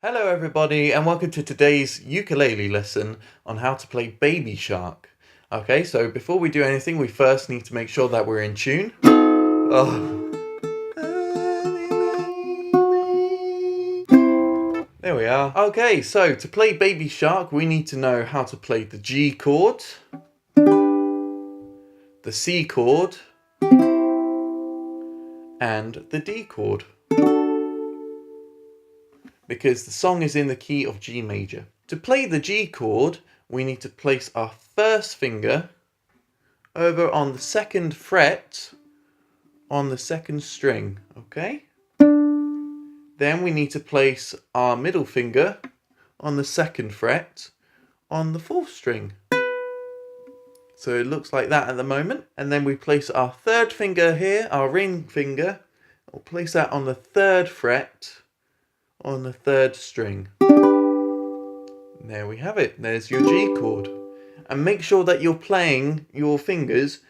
Hello everybody and welcome to today's ukulele lesson on how to play Baby Shark. Okay, so before we do anything we first need to make sure that we're in tune. There we are. Okay, so to play Baby Shark we need to know how to play the G chord, the C chord, and the D chord. Because the song is in the key of G major. To play the G chord, we need to place our first finger over on the second fret on the second string, okay? Then we need to place our middle finger on the second fret on the fourth string. So it looks like that at the moment. And then we place our third finger here, our ring finger, we'll place that on the third fret on the third string. And there we have it. There's your G chord. And make sure that you're playing your fingers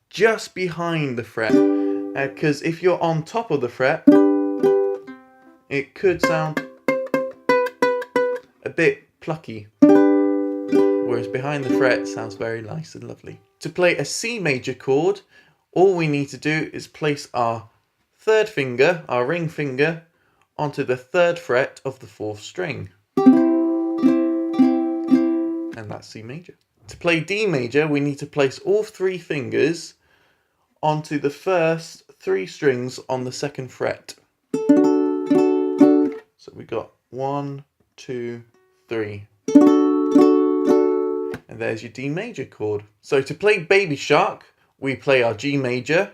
just behind the fret, because if you're on top of the fret, it could sound a bit plucky, whereas behind the fret sounds very nice and lovely. To play a C major chord, all we need to do is place our third finger, our ring finger, onto the third fret of the fourth string. And that's C major. To play D major, we need to place all three fingers onto the first three strings on the second fret. So we got 1, 2, 3. And there's your D major chord. So to play Baby Shark, we play our G major.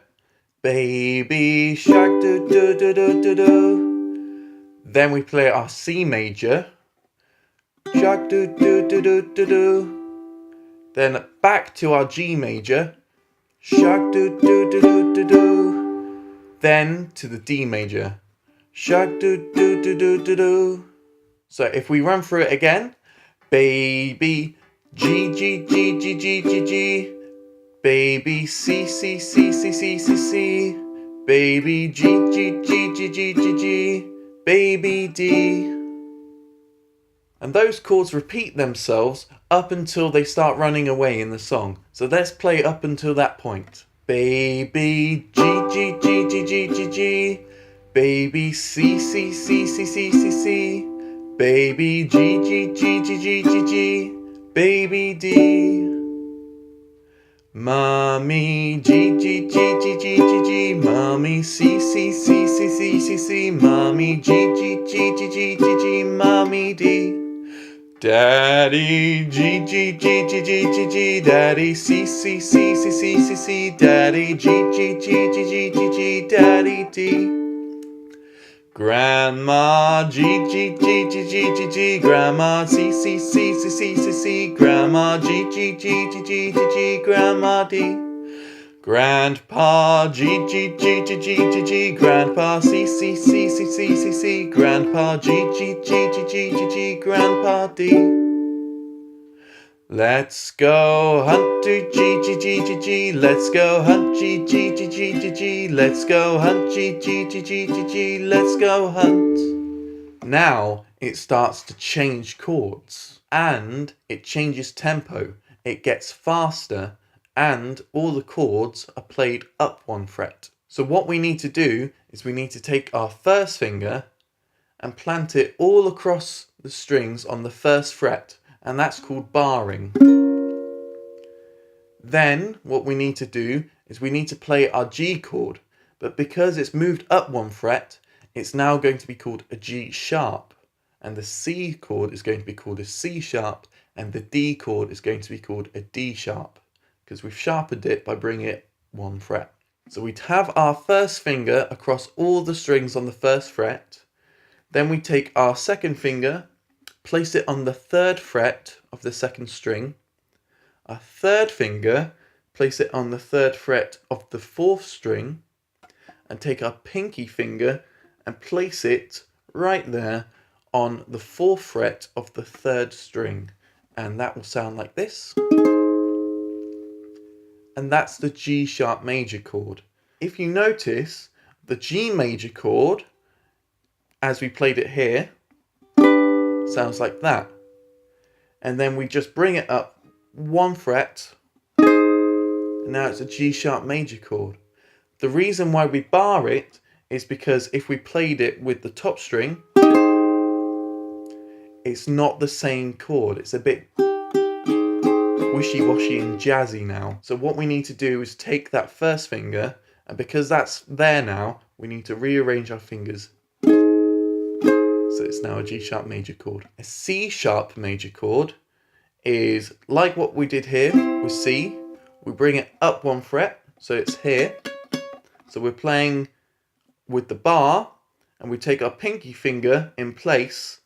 Baby Shark, do do do do do do. Then we play our C major. Shark, do do do do do do. Then back to our G major. Shark, do do do do do do. Then to the D major. Shark, do do do do do do. So if we run through it again. Baby G G G G G G G. Baby C C C C C C C. Baby G G G G G G G. Baby D. And those chords repeat themselves up until they start running away in the song. So let's play up until that point. Baby G G G G G G G. Baby C C C C C C C. Baby G G G G G G G. Baby D. Mommy G G G G G G G. Mommy C C C C C C C. Mommy G G G G G G G. Mommy D. Daddy G G G G G G G. Daddy C C C C C C C. Daddy G G G G G G G. Daddy D. Grandma G G G G G G G. Grandma C C C C C C C. Grandma G G G G G G G. Grandma D. Grandpa G G G G G G G. Grandpa C C C C C C C. Grandpa G G G G G G G. Grandpa D. Let's go hunt G G G G G. Let's go hunt G G G G G G. Let's go hunt G G G G G G. Let's go hunt. Now it starts to change chords and it changes tempo. It gets faster and all the chords are played up one fret. So what we need to do is we need to take our first finger and plant it all across the strings on the first fret, and that's called barring. Then what we need to do is we need to play our G chord, but because it's moved up one fret, it's now going to be called a G sharp, and the C chord is going to be called a C sharp, and the D chord is going to be called a D sharp, because we've sharpened it by bringing it one fret. So we'd have our first finger across all the strings on the first fret. Then we take our second finger, place it on the third fret of the second string. Our third finger, place it on the third fret of the fourth string. And take our pinky finger and place it right there on the fourth fret of the third string. And that will sound like this. And that's the G sharp major chord. If you notice, the G major chord, as we played it here, sounds like that. And then we just bring it up 1 fret, and now it's a G sharp major chord. The reason why we bar it is because if we played it with the top string, it's not the same chord. It's a bit wishy-washy and jazzy now. So what we need to do is take that first finger, and because that's there now, we need to rearrange our fingers. So it's now a G sharp major chord. A C sharp major chord is like what we did here with C. We bring it up 1 fret, so it's here. So we're playing with the bar, and we take our pinky finger in place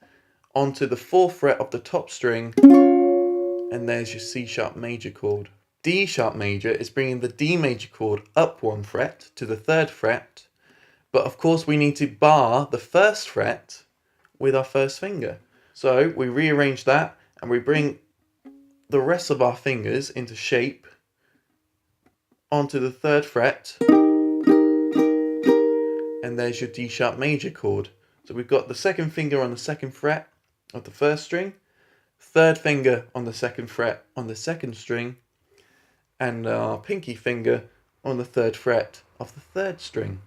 onto the 4th fret of the top string, and there's your C sharp major chord. D sharp major is bringing the D major chord up 1 fret to the 3rd fret, but of course we need to bar the 1st fret with our first finger. So we rearrange that, and we bring the rest of our fingers into shape onto the 3rd fret, and there's your D sharp major chord. So we've got the 2nd finger on the 2nd fret of the 1st string, 3rd finger on the 2nd fret on the 2nd string, and our pinky finger on the 3rd fret of the 3rd string.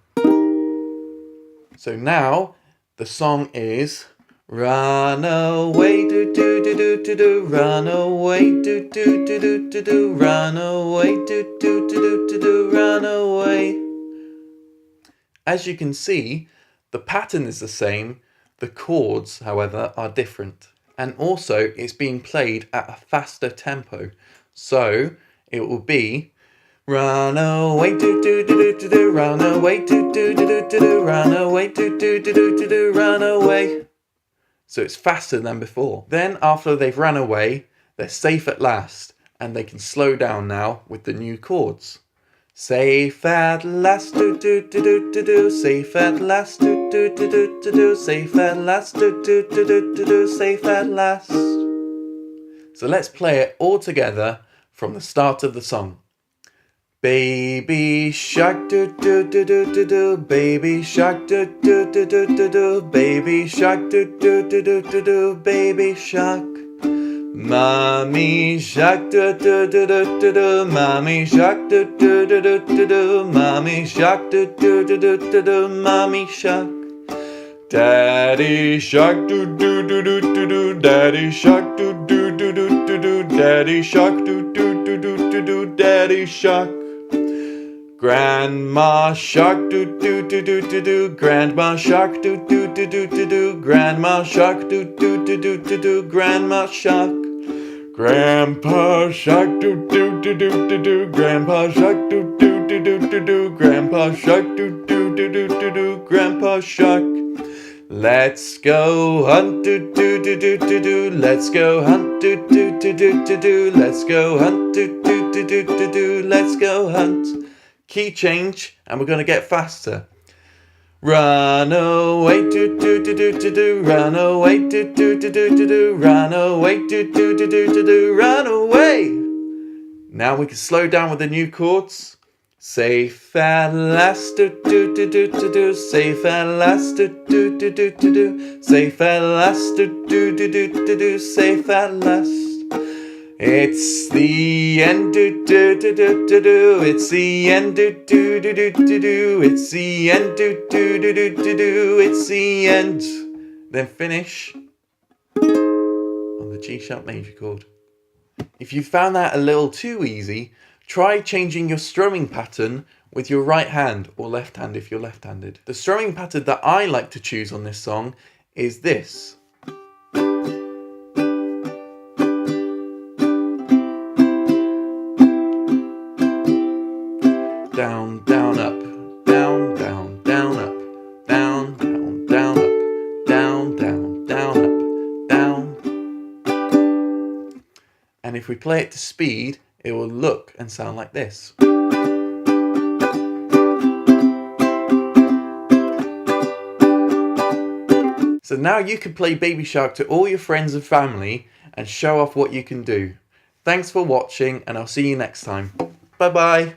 So now the song is run away, do do do do do do, run away, do do do do do do, run away, do do do do do do, run away. As you can see, the pattern is the same, the chords, however, are different. And also, it's being played at a faster tempo. So, it will be run away, do do do do do, run away, do do do do do, run away, do do do do do, run away. So it's faster than before. Then, after they've run away, they're safe at last, and they can slow down now with the new chords. Safe at last, do do do do do do, safe at last, do do do do do do, safe at last, do do do do do do, safe at last. So let's play it all together from the start of the song. Baby shark, do do do do do do, baby shark, do do do do do do, baby shark, do do do do do do, baby shark. Mommy shark, do do do do do do, mommy shark, do do do do do do, mommy shark, do do do do do do, mommy shark. Daddy shark, do do do do do do, daddy shark, do do do do do do, daddy shark, do do do do do do, daddy shark. Grandma shark, do do do do do do, grandma shark, do do do do do do, grandma shark, do do do do do do, grandma shark. Grandpa shark, do do do do do do, grandpa shark, do do do do do do, grandpa shark, do do do do do do, grandpa shark. Let's go hunt, do do do do do do, let's go hunt, do do do do do do, let's go hunt, do do do do do do, let's go hunt. Key change, and we're going to get faster. Run away, do do do do do do, run away, do do do do do do, run away, do do do do do do, run away. Now we can slow down with the new chords. Safe at last, do do do do do do, safe at last, do do do do do do, safe at last, do do do do do do, safe at last. It's the end, do do do do do do, it's the end, do do do do do do, it's the end, do do do do do do, it's the end. Then finish on the G sharp major chord. If you found that a little too easy, try changing your strumming pattern with your right hand or left hand if you're left-handed. The strumming pattern that I like to choose on this song is this. Down, down, up, down, down, down, up, down, down, down, up, down, down, down, up, down. And if we play it to speed, it will look and sound like this. So now you can play Baby Shark to all your friends and family and show off what you can do. Thanks for watching, and I'll see you next time. Bye bye.